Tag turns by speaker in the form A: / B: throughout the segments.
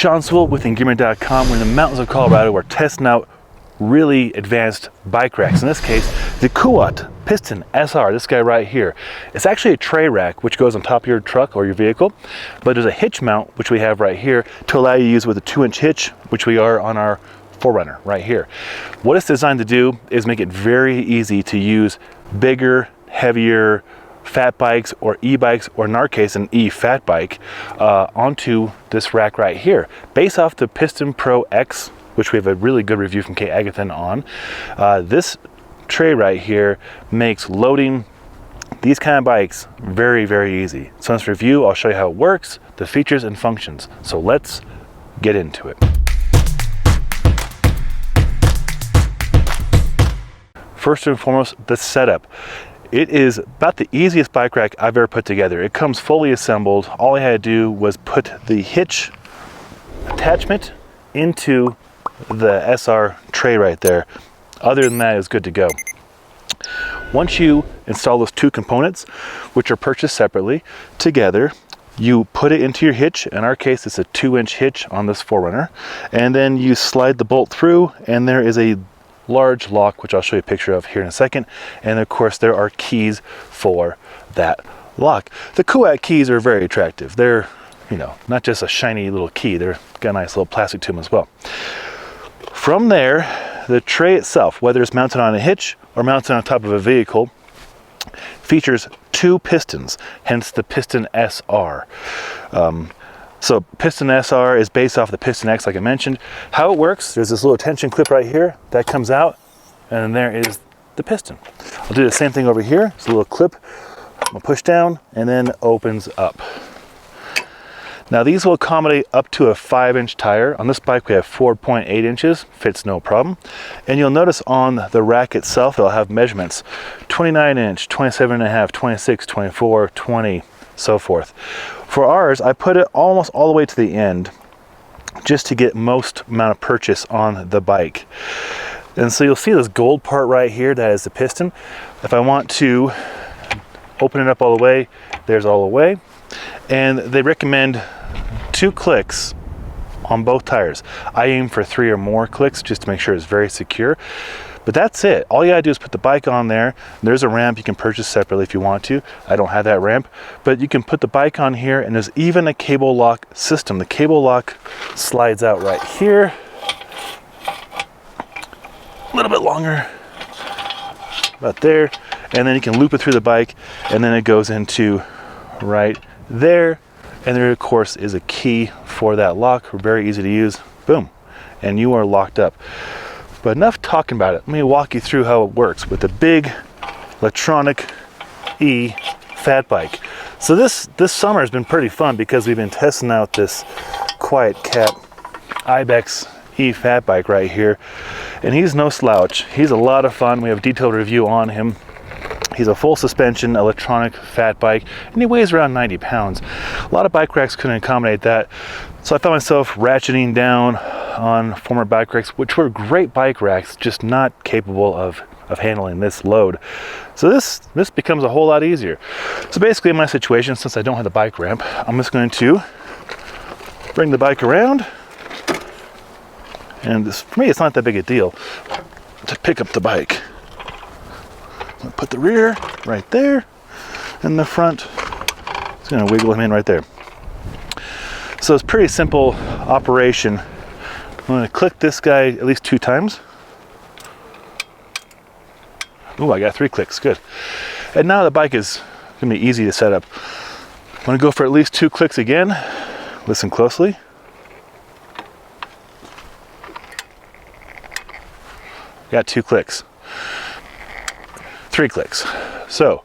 A: Sean Sewell with Engearment.com. We're in the mountains of Colorado. We're testing out really advanced bike racks. In this case, the Kuat Piston SR, this guy right here. It's actually a tray rack which goes on top of your truck or your vehicle, but there's a hitch mount which we have right here to allow you to use with a 2-inch hitch, which we are on our 4Runner right here. What it's designed to do is make it very easy to use bigger, heavier fat bikes or e-bikes, or in our case an e-fat bike, onto this rack right here. Based off the Piston Pro X, which we have a really good review from Kate Agathan on, this tray right here makes loading these kind of bikes very, very easy. So in this review, I'll show you how it works, the features and functions. So let's get into it. First and foremost, the setup. It is about the easiest bike rack I've ever put together. It comes fully assembled. All I had to do was put the hitch attachment into the SR tray right there. Other than that, it's good to go. Once you install those two components, which are purchased separately, together, you put it into your hitch. In our case, it's a 2-inch hitch on this 4Runner. And then you slide the bolt through, and there is a large lock, which I'll show you a picture of here in a second. And of course, there are keys for that lock. The Kuat keys are very attractive. They're, you know, not just a shiny little key, they're got a nice little plastic to them as well. From there, the tray itself, whether it's mounted on a hitch or mounted on top of a vehicle, features 2 pistons, hence the Piston SR. So Piston SR is based off the Piston X, like I mentioned. How it works, there's this little tension clip right here that comes out, and there is the piston. I'll do the same thing over here. It's a little clip. I'm gonna push down and then opens up. Now these will accommodate up to a 5-inch tire. On this bike we have 4.8 inches, fits no problem. And you'll notice on the rack itself, it'll have measurements: 29-inch, 27.5, 26, 24, 20, so forth. For ours, I put it almost all the way to the end just to get most amount of purchase on the bike. And so you'll see this gold part right here, that is the piston. If I want to open it up all the way, there's all the way. And they recommend 2 clicks on both tires. I aim for 3 or more clicks just to make sure it's very secure. But that's it. All you gotta do is put the bike on there. There's a ramp you can purchase separately if you want to. I don't have that ramp, but you can put the bike on here, and there's even a cable lock system. The cable lock slides out right here. A little bit longer, about there. And then you can loop it through the bike, and then it goes into right there. And there, of course, is a key for that lock. Very easy to use. Boom. And you are locked up. But enough talking about it. Let me walk you through how it works with the big electronic fat bike. So this summer has been pretty fun because we've been testing out this QuietKat Ibex fat bike right here. And he's no slouch. He's a lot of fun. We have a detailed review on him. He's a full suspension electronic fat bike, and he weighs around 90 pounds. A lot of bike racks couldn't accommodate that. So I found myself ratcheting down on former bike racks, which were great bike racks, just not capable of handling this load. So this becomes a whole lot easier. So basically in my situation, since I don't have the bike ramp, I'm just going to bring the bike around. And for me, it's not that big a deal to pick up the bike. I'll put the rear right there, and the front is going to wiggle him in right there. So it's pretty simple operation. I'm going to click this guy at least 2 times. Ooh, I got 3 clicks, good. And now the bike is going to be easy to set up. I'm going to go for at least 2 clicks again. Listen closely. Got 2 clicks. 3 clicks. So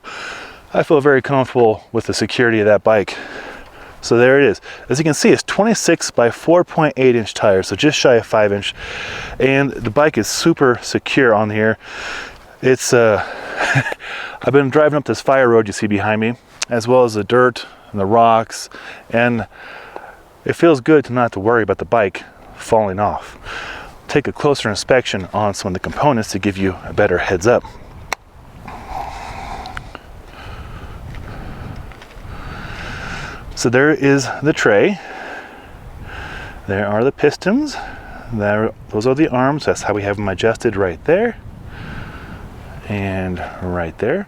A: I feel very comfortable with the security of that bike. So there it is. As you can see, it's 26 by 4.8 inch tires, so just shy of 5 inch. And the bike is super secure on here. It's I've been driving up this fire road you see behind me, as well as the dirt and the rocks, and it feels good to not have to worry about the bike falling off. Take a closer inspection on some of the components to give you a better heads up. So there is the tray. There are the pistons. Those are the arms. That's how we have them adjusted right there and right there.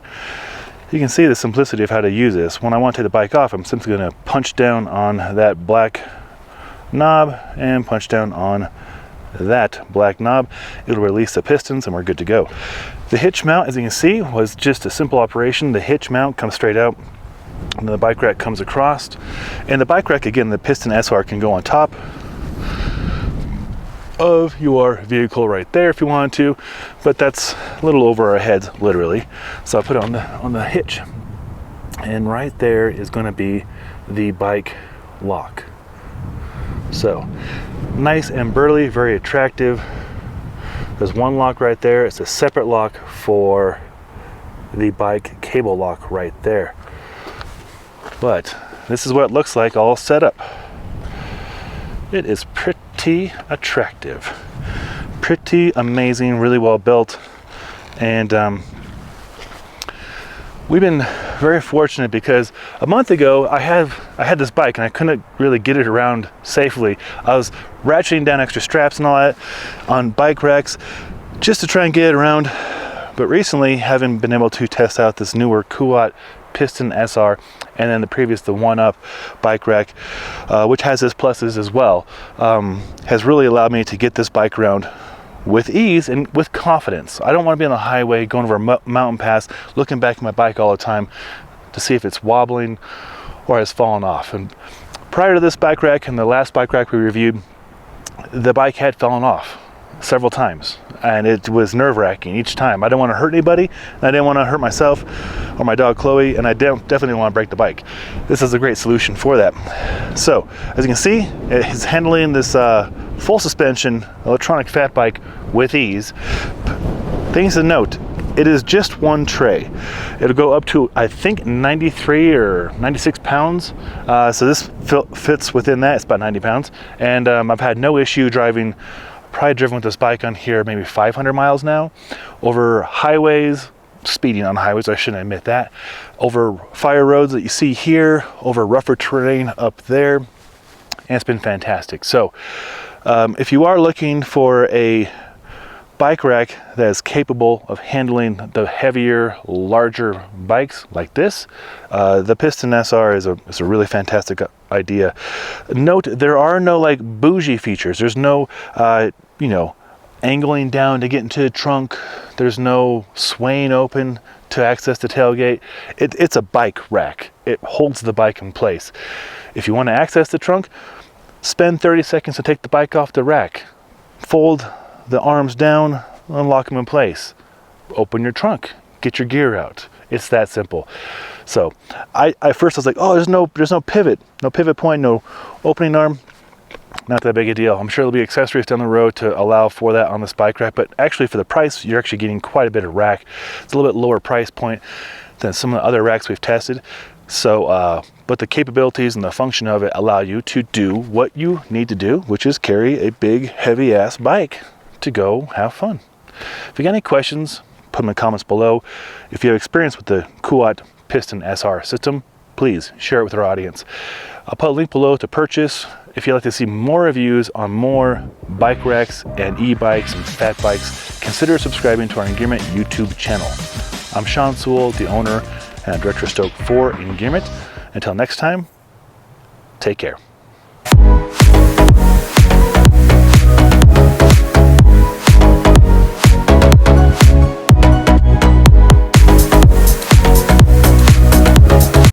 A: You can see the simplicity of how to use this. When I want to take the bike off, I'm simply going to punch down on that black knob and punch down on that black knob. It'll release the pistons and we're good to go. The hitch mount, as you can see, was just a simple operation. The hitch mount comes straight out and the bike rack comes across. And the bike rack, again, the Piston SR can go on top of your vehicle right there if you wanted to, but that's a little over our heads, literally. So I put it on the hitch, and right there is going to be the bike lock. So nice and burly, very attractive. There's one lock right there. It's a separate lock for the bike cable lock right there. But this is what it looks like all set up. It is pretty attractive, pretty amazing, really well built. And we've been very fortunate because a month ago I had this bike and I couldn't really get it around safely. I was ratcheting down extra straps and all that on bike racks just to try and get it around. But recently, having been able to test out this newer Kuat Piston SR and then the one-up bike rack, which has its pluses as well, has really allowed me to get this bike around with ease and with confidence. I don't want to be on the highway going over a mountain pass looking back at my bike all the time to see if it's wobbling or has fallen off. And prior to this bike rack and the last bike rack we reviewed, the bike had fallen off several times and it was nerve-wracking each time. I didn't want to hurt anybody, and I didn't want to hurt myself or my dog Chloe, and I definitely didn't want to break the bike. This is a great solution for that. So as you can see, it's handling this full suspension electronic fat bike with ease. Things to note: it is just one tray. It'll go up to, I think, 93 or 96 pounds. So this fits within that. It's about 90 pounds. And I've had no issue driving. Probably driven with this bike on here maybe 500 miles now, over highways, speeding on highways, I shouldn't admit that, over fire roads that you see here, over rougher terrain up there, and it's been fantastic. So if you are looking for a bike rack that is capable of handling the heavier, larger bikes like this, the Piston SR is a really fantastic idea. Note, there are no like bougie features. There's no angling down to get into the trunk. There's no swaying open to access the tailgate. It's a bike rack. It holds the bike in place. If you want to access the trunk, spend 30 seconds to take the bike off the rack. Fold the arms down, unlock them in place. Open your trunk, get your gear out. It's that simple. So I first was like, oh, there's no pivot point, no opening arm. Not that big a deal. I'm sure there'll be accessories down the road to allow for that on this bike rack, but actually for the price, you're actually getting quite a bit of rack. It's a little bit lower price point than some of the other racks we've tested. So, but the capabilities and the function of it allow you to do what you need to do, which is carry a big, heavy ass bike to go have fun. If you got any questions, put them in the comments below. If you have experience with the Kuat Piston SR system, please share it with our audience. I'll put a link below to purchase. If you'd like to see more reviews on more bike racks and e-bikes and fat bikes, consider subscribing to our Engearment YouTube channel. I'm Sean Sewell, the owner and director of Stoke for Engearment. Until next time, take care.